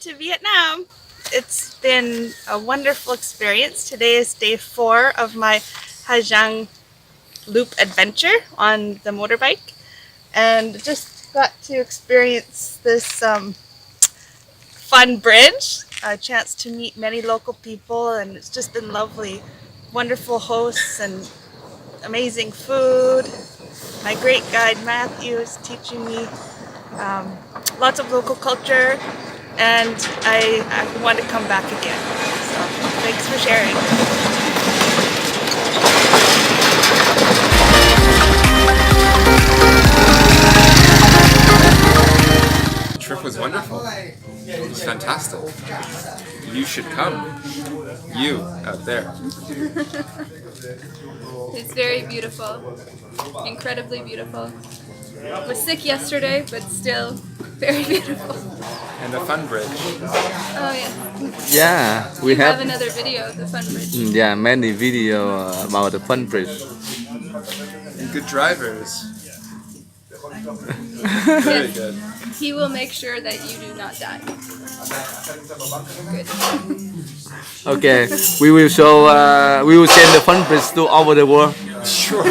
To Vietnam. It's been a wonderful experience. Today is day 4 of my Hagiang loop adventure on the motorbike, and just got to experience this fun bridge, a chance to meet many local people, and it's just been lovely. Wonderful hosts and amazing food. My great guide Matthew is teaching me lots of local culture, and I want to come back again. So thanks for sharing. The trip was wonderful. It was fantastic. You should come. You out there. It's very beautiful. Incredibly beautiful. I was sick yesterday, but still very beautiful. And a fun bridge. Oh yes. Yeah, we You have have another video of the fun bridge. yeah, many video about the fun bridge. And good drivers. Very good. He will make sure that you do not die. Good. Okay, we will show we will send the fun bridge to all over the world. Sure.